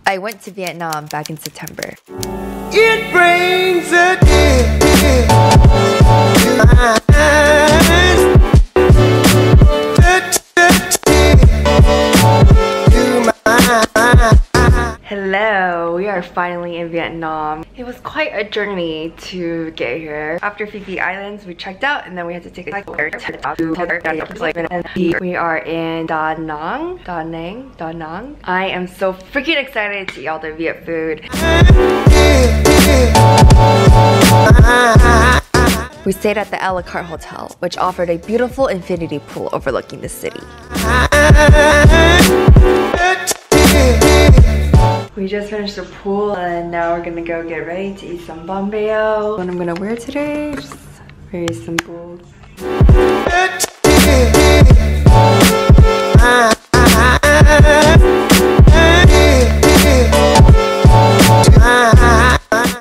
I went to Vietnam back in September. It brings a tear to my eyes. Hello, we are finally in Vietnam. It was quite a journey to get here. After Phi Phi Islands, we checked out and then we had to take a flight to we are in Da Nang. I am so freaking excited to eat all the Viet food. We stayed at the a la carte hotel, which offered a beautiful infinity pool overlooking the city. We just finished the pool and now we're gonna go get ready to eat some banh bao. What I'm gonna wear today, just very simple.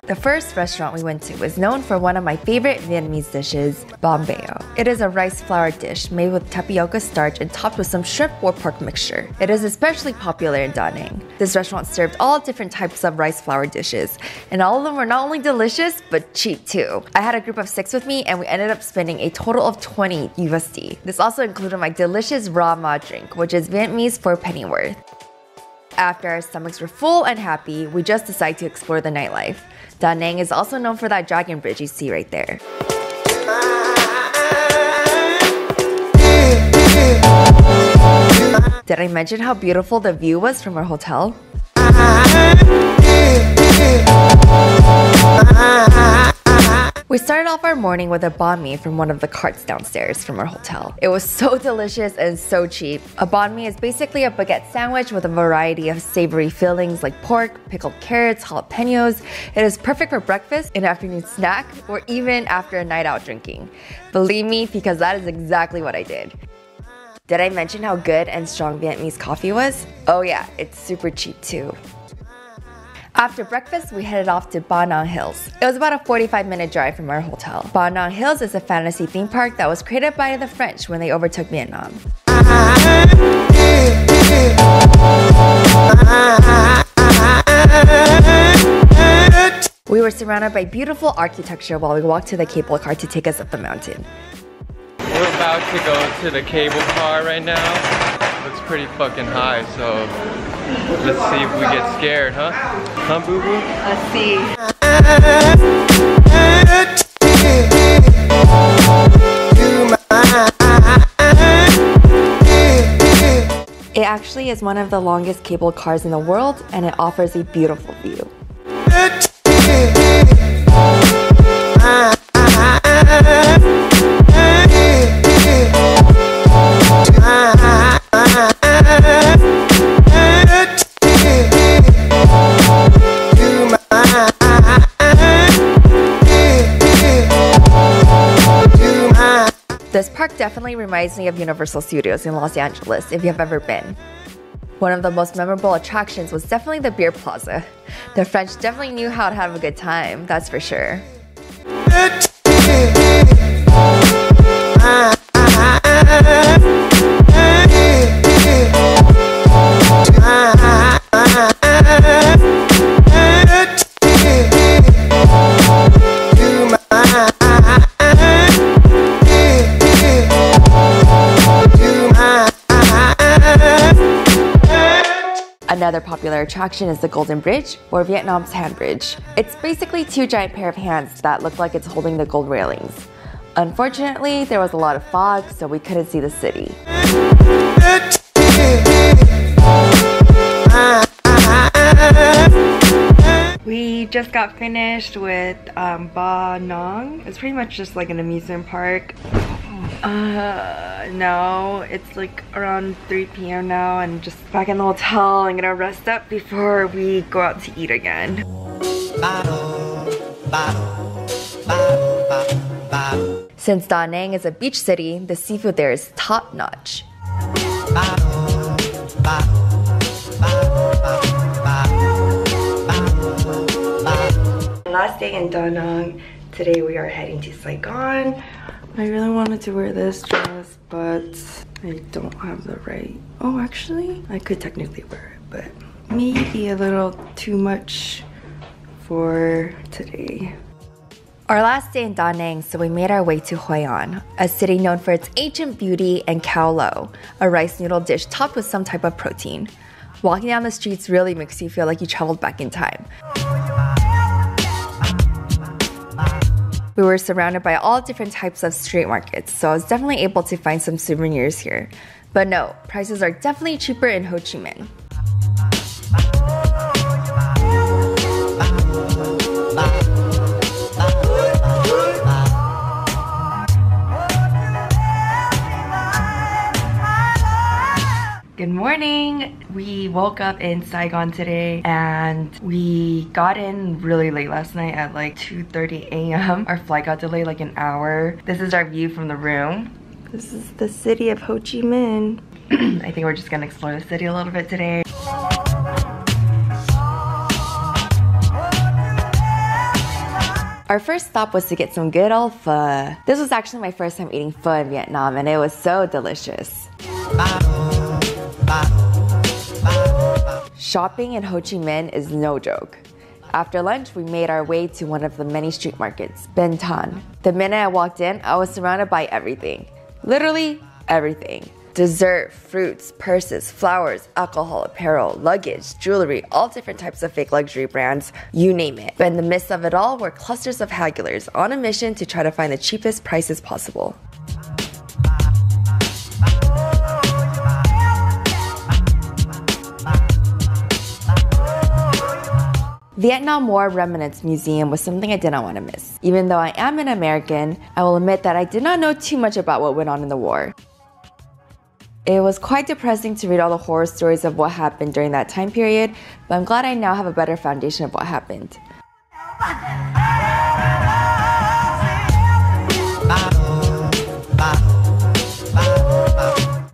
The first restaurant we went to was known for one of my favorite Vietnamese dishes, banh bao. It is a rice flour dish made with tapioca starch and topped with some shrimp or pork mixture. It is especially popular in Da Nang. This restaurant served all different types of rice flour dishes, and all of them were not only delicious, but cheap too. I had a group of 6 with me and we ended up spending a total of 20 USD. This also included my delicious raw ma drink, which is Vietnamese for pennyworth. After our stomachs were full and happy, we just decided to explore the nightlife. Da Nang is also known for that dragon bridge you see right there. Did I mention how beautiful the view was from our hotel? We started off our morning with a banh mi from one of the carts downstairs from our hotel. It was so delicious and so cheap. A banh mi is basically a baguette sandwich with a variety of savory fillings like pork, pickled carrots, jalapenos. It is perfect for breakfast, an afternoon snack, or even after a night out drinking. Believe me, because that is exactly what I did. Did I mention how good and strong Vietnamese coffee was? Oh yeah, it's super cheap too. After breakfast, we headed off to Ba Nang Hills. It was about a 45-minute drive from our hotel. Ba Nang Hills is a fantasy theme park that was created by the French when they overtook Vietnam. We were surrounded by beautiful architecture while we walked to the cable car to take us up the mountain. We're about to go to the cable car right now. Looks pretty fucking high, so let's see if we get scared, huh? Huh, boo boo? Let's see. It actually is one of the longest cable cars in the world, and it offers a beautiful view. This park definitely reminds me of Universal Studios in Los Angeles, if you have ever been. One of the most memorable attractions was definitely the beer plaza. The French definitely knew how to have a good time, that's for sure. Another popular attraction is the Golden Bridge, or Vietnam's hand bridge. It's basically 2 giant pair of hands that look like it's holding the gold railings. Unfortunately, there was a lot of fog, so we couldn't see the city. We just got finished with Ba Nang. It's pretty much just like an amusement park. No, it's like around 3 p.m. now and just back in the hotel. I'm gonna rest up before we go out to eat again. Since Da Nang is a beach city, the seafood there is top notch. Last day in Da Nang. Today we are heading to Saigon. I really wanted to wear this dress, but I don't have the right... Oh, actually, I could technically wear it, but maybe a little too much for today. Our last day in Da Nang, so we made our way to Hoi An, a city known for its ancient beauty, and Khao Lo, a rice noodle dish topped with some type of protein. Walking down the streets really makes you feel like you traveled back in time. We were surrounded by all different types of street markets, so I was definitely able to find some souvenirs here. But no, prices are definitely cheaper in Ho Chi Minh. Good morning! We woke up in Saigon today and we got in really late last night at like 2:30 a.m. Our flight got delayed like an hour. This is our view from the room. This is the city of Ho Chi Minh. I think we're just gonna explore the city a little bit today. Our first stop was to get some good old pho. This was actually my first time eating pho in Vietnam and it was so delicious. Shopping in Ho Chi Minh is no joke. After lunch, we made our way to one of the many street markets, Ben Thanh. The minute I walked in, I was surrounded by everything. Literally everything. Dessert, fruits, purses, flowers, alcohol, apparel, luggage, jewelry, all different types of fake luxury brands, you name it. But in the midst of it all were clusters of hagglers on a mission to try to find the cheapest prices possible. Vietnam War Remnants Museum was something I did not want to miss. Even though I am an American, I will admit that I did not know too much about what went on in the war. It was quite depressing to read all the horror stories of what happened during that time period, but I'm glad I now have a better foundation of what happened.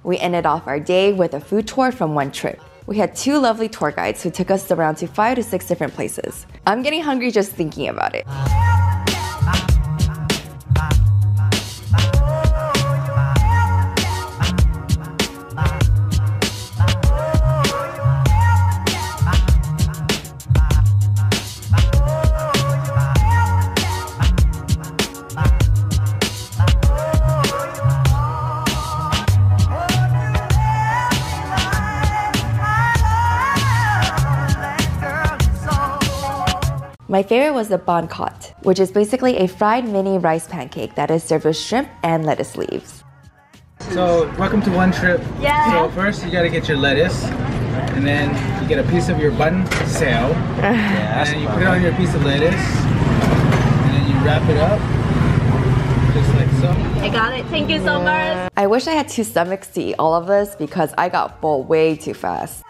We ended off our day with a food tour from One Trip. We had 2 lovely tour guides who took us around to 5 to 6 different places. I'm getting hungry just thinking about it. My favorite was the banh cot, which is basically a fried mini rice pancake that is served with shrimp and lettuce leaves. So, welcome to One Trip. Yeah. So first you gotta get your lettuce, and then you get a piece of your bun sail, and then you put it on your piece of lettuce, and then you wrap it up, just like so. I got it. Thank you so much. I wish I had 2 stomachs to eat all of this because I got full way too fast.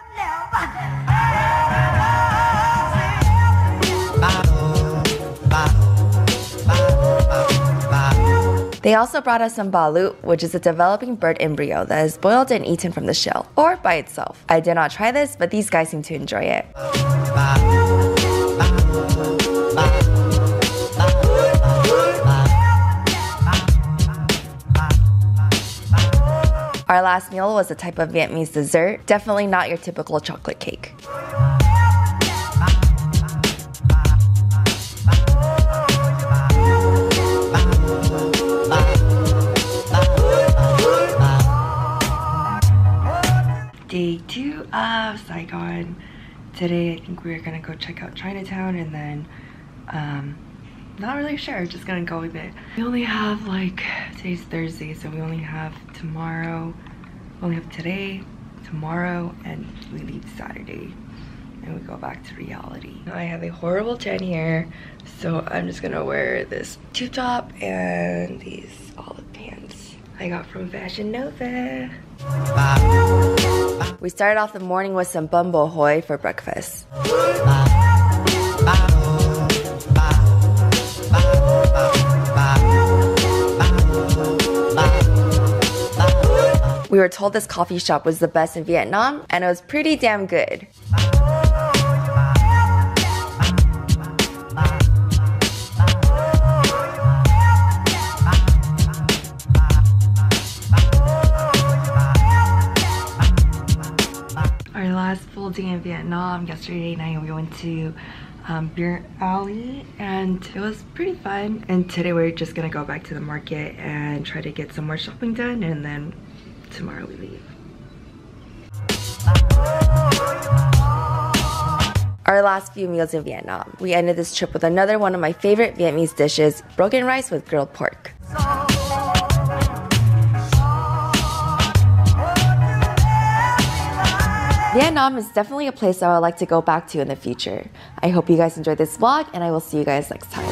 They also brought us some balut, which is a developing bird embryo that is boiled and eaten from the shell, or by itself. I did not try this, but these guys seem to enjoy it. Our last meal was a type of Vietnamese dessert, definitely not your typical chocolate cake. Day 2 of Saigon. Today I think we're gonna go check out Chinatown and then not really sure, just gonna go with it. We only have today's Thursday, so we only have tomorrow, we only have today, tomorrow, and we leave Saturday and we go back to reality. I have a horrible tan here, so I'm just gonna wear this tube top and these olive pants I got from Fashion Nova. We started off the morning with some bun bo hoi for breakfast. We were told this coffee shop was the best in Vietnam, and it was pretty damn good. Our last full day in Vietnam. Yesterday night we went to Beer Alley and it was pretty fun. And today we're just gonna go back to the market and try to get some more shopping done, and then tomorrow we leave. Our last few meals in Vietnam. We ended this trip with another one of my favorite Vietnamese dishes, broken rice with grilled pork. Vietnam is definitely a place I would like to go back to in the future. I hope you guys enjoyed this vlog, and I will see you guys next time.